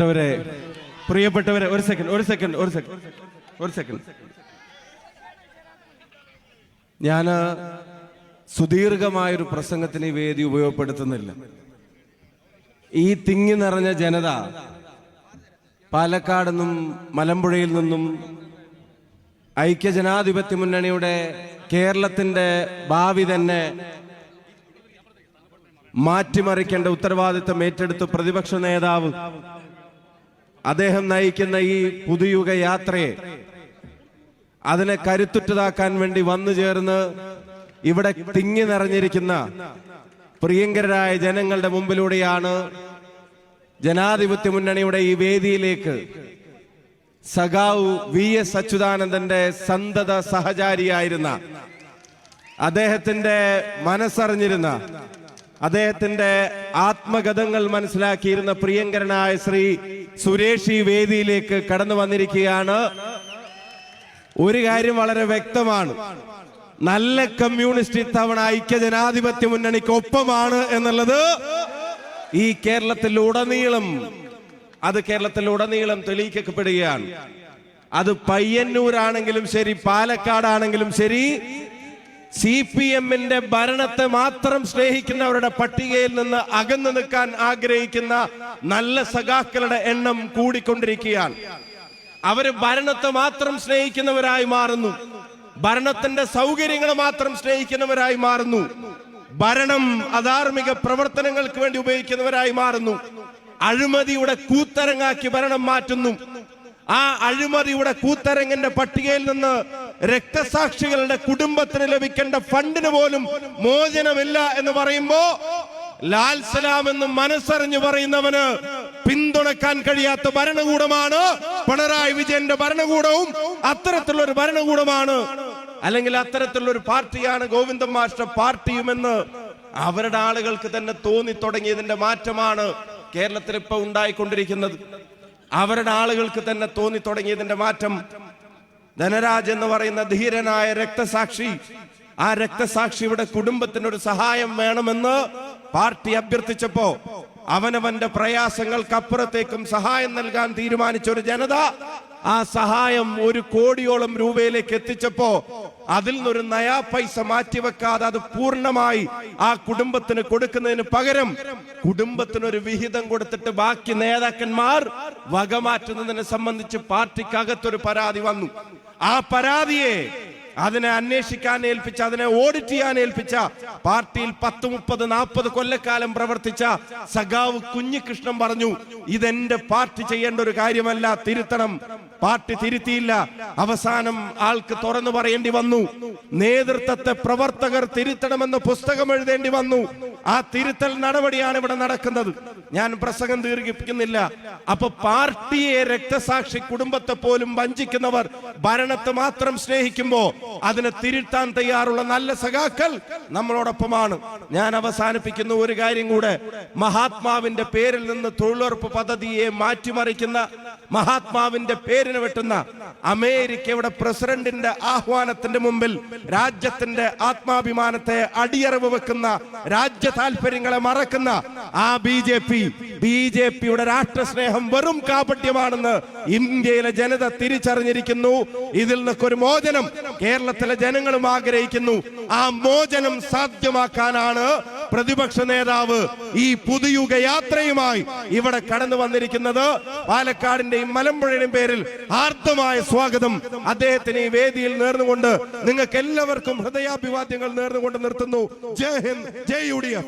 പ്രിയപ്പെട്ടവരെ ഒരു സെക്കൻഡ് ഞാൻ സുദീർഘമായൊരു പ്രസംഗത്തിന് ഈ വേദി ഉപയോഗപ്പെടുത്തുന്നില്ല. ഈ തിങ്ങി നിറഞ്ഞ ജനത പാലക്കാട് നിന്നും മലമ്പുഴയിൽ നിന്നും ഐക്യജനാധിപത്യ മുന്നണിയുടെ കേരളത്തിന്റെ ഭാവി തന്നെ മാറ്റിമറിക്കേണ്ട ഉത്തരവാദിത്തം ഏറ്റെടുത്ത് പ്രതിപക്ഷ നേതാവ് അദ്ദേഹം നയിക്കുന്ന ഈ പുതുയുഗ യാത്രയെ അതിനെ കരുത്തുറ്റതാക്കാൻ വേണ്ടി വന്നു ചേർന്ന് ഇവിടെ തിങ്ങി നിറഞ്ഞിരിക്കുന്ന പ്രിയങ്കരായ ജനങ്ങളുടെ മുമ്പിലൂടെയാണ് ജനാധിപത്യ മുന്നണിയുടെ ഈ വേദിയിലേക്ക് സഖാവ് VS അച്യുതാനന്ദന്റെ സന്തത സഹചാരിയായിരുന്ന, അദ്ദേഹത്തിന്റെ മനസ്സറിഞ്ഞിരുന്ന, അദ്ദേഹത്തിന്റെ ആത്മഗതങ്ങൾ മനസ്സിലാക്കിയിരുന്ന പ്രിയങ്കരനായ ശ്രീ സുരേഷ് ഈ വേദിയിലേക്ക് കടന്നു വന്നിരിക്കുകയാണ്. ഒരു കാര്യം വളരെ വ്യക്തമാണ്, നല്ല കമ്മ്യൂണിസ്റ്റ് ഇത്തവണ ഐക്യജനാധിപത്യ മുന്നണിക്ക് ഒപ്പമാണ് എന്നുള്ളത് ഈ കേരളത്തിലുടനീളം തെളിയിക്കപ്പെടുകയാണ്. അത് പയ്യന്നൂരാണെങ്കിലും ശരി, പാലക്കാടാണെങ്കിലും ശരി, CPM-ന്റെ ഭരണത്തെ മാത്രം സ്നേഹിക്കുന്നവരുടെ പട്ടികയിൽ നിന്ന് അകന്നു നിൽക്കാൻ ആഗ്രഹിക്കുന്ന നല്ല സഖാക്കളുടെ എണ്ണം കൂടിക്കൊണ്ടിരിക്കുകയാണ്. അവര് ഭരണത്തെ മാത്രം സ്നേഹിക്കുന്നവരായി മാറുന്നു, ഭരണത്തിന്റെ സൗകര്യങ്ങൾ മാത്രം സ്നേഹിക്കുന്നവരായി മാറുന്നു, ഭരണം അധാർമിക പ്രവർത്തനങ്ങൾക്ക് വേണ്ടി ഉപയോഗിക്കുന്നവരായി മാറുന്നു, അഴിമതിയുടെ കൂത്തരങ്ങാക്കി ഭരണം മാറ്റുന്നു. ആ അഴിമതിയുടെ കൂത്തരങ്ങിന്റെ പട്ടികയിൽ നിന്ന് രക്തസാക്ഷികളുടെ കുടുംബത്തിന് ലഭിക്കേണ്ട ഫണ്ടിന് പോലും മോചനമില്ല എന്ന് പറയുമ്പോ ലാൽ സലാം എന്ന് മനസ്സറിഞ്ഞു പറയുന്നവന് പിന്തുണക്കാൻ കഴിയാത്ത ഭരണകൂടമാണ് പിണറായി വിജയന്റെ ഭരണകൂടവും. അത്തരത്തിലുള്ള ഒരു ഭരണകൂടമാണ്, അല്ലെങ്കിൽ അത്തരത്തിലുള്ള ഒരു പാർട്ടിയാണ് ഗോവിന്ദൻ മാസ്റ്റർ പാർട്ടിയുമെന്ന് അവരുടെ ആളുകൾക്ക് തന്നെ തോന്നി തുടങ്ങിയതിന്റെ മാറ്റമാണ് കേരളത്തിൽ ഇപ്പൊ ഉണ്ടായിക്കൊണ്ടിരിക്കുന്നത്. അവരുടെ ആളുകൾക്ക് തന്നെ തോന്നി തുടങ്ങിയതിന്റെ മാറ്റം. ധനരാജ് എന്ന് പറയുന്ന ധീരനായ രക്തസാക്ഷി, ആ രക്തസാക്ഷിയുടെ കുടുംബത്തിനൊരു സഹായം വേണമെന്ന് പാർട്ടി അഭ്യർത്ഥിച്ചപ്പോ അവനവന്റെ പ്രയാസങ്ങൾക്കപ്പുറത്തേക്കും സഹായം നൽകാൻ തീരുമാനിച്ച ഒരു ജനത ആ സഹായം 1 കോടിയോളം രൂപയിലേക്ക് എത്തിച്ചപ്പോ അതിൽ നിന്നൊരു നയാ പൈസ മാറ്റിവെക്കാതെ അത് പൂർണ്ണമായി ആ കുടുംബത്തിന് കൊടുക്കുന്നതിന് പകരം കുടുംബത്തിനൊരു വിഹിതം കൊടുത്തിട്ട് ബാക്കി നേതാക്കന്മാർ വകമാറ്റുന്നതിനെ സംബന്ധിച്ച് പാർട്ടിക്കകത്തൊരു പരാതി വന്നു. ആ പരാതിയെ അതിനെ അന്വേഷിക്കാൻ ഏൽപ്പിച്ച, അതിനെ ഓഡിറ്റ് ചെയ്യാൻ ഏൽപ്പിച്ച പാർട്ടിയിൽ 10, 30, 40 കൊല്ലക്കാലം പ്രവർത്തിച്ച സഖാവ് കുഞ്ഞികൃഷ്ണൻ പറഞ്ഞു, ഇതെന്റെ പാർട്ടി ചെയ്യേണ്ട ഒരു കാര്യമല്ല, തിരുത്തണം. പാർട്ടി തിരുത്തിയില്ല. അവസാനം ആൾക്ക് തുറന്നു പറയേണ്ടി വന്നു. നേതൃത്വത്തെ പ്രവർത്തകർ തിരുത്തണമെന്ന് പുസ്തകം എഴുതേണ്ടി വന്നു. ആ തിരുത്തൽ നടപടിയാണ് ഇവിടെ നടക്കുന്നത്. ഞാൻ പ്രസംഗം ദീർഘിപ്പിക്കുന്നില്ല. അപ്പൊ പാർട്ടിയെ, രക്തസാക്ഷി കുടുംബത്തെ പോലും വഞ്ചിക്കുന്നവർ ഭരണത്തെ മാത്രം സ്നേഹിക്കുമ്പോ അതിനെ തിരുത്താൻ തയ്യാറുള്ള നല്ല സഖാക്കൾ നമ്മളോടൊപ്പമാണ്. ഞാൻ അവസാനിപ്പിക്കുന്ന ഒരു കാര്യം കൂടെ, മഹാത്മാവിന്റെ പേരിൽ നിന്ന് തൊഴിലുറപ്പ് പദ്ധതിയെ മാറ്റിമറിക്കുന്ന, മഹാത്മാവിന്റെ പേരിന് വെട്ടുന്ന, അമേരിക്കയുടെ പ്രസിഡന്റിന്റെ ആഹ്വാനത്തിന്റെ മുമ്പിൽ രാജ്യത്തിന്റെ ആത്മാഭിമാനത്തെ അടിയറവ് വെക്കുന്ന, രാജ്യ താല്പര്യങ്ങളെ മറക്കുന്ന ആ ബിജെപിയുടെ രാഷ്ട്രസ്നേഹം വെറും കാപട്യമാണെന്ന് ഇന്ത്യയിലെ ജനത തിരിച്ചറിഞ്ഞിരിക്കുന്നു. ഇതിൽ നിന്നൊക്കെ ഒരു മോചനം കേരളത്തിലെ ജനങ്ങളും ആഗ്രഹിക്കുന്നു. ആ മോചനം സാധ്യമാക്കാനാണ് പ്രതിപക്ഷ നേതാവ് ഈ പുതുയുഗ യാത്രയുമായി ഇവിടെ കടന്നു വന്നിരിക്കുന്നത്. പാലക്കാടിന്റെയും മലമ്പുഴയുടെയും പേരിൽ ആർദ്രമായ സ്വാഗതം അദ്ദേഹത്തിന് ഈ വേദിയിൽ നേർന്നുകൊണ്ട് നിങ്ങൾക്ക് എല്ലാവർക്കും ഹൃദയാഭിവാദ്യങ്ങൾ നേർന്നുകൊണ്ട് നിർത്തുന്നു. ജയ് ഹിന്ദ്, ജയ് UDF.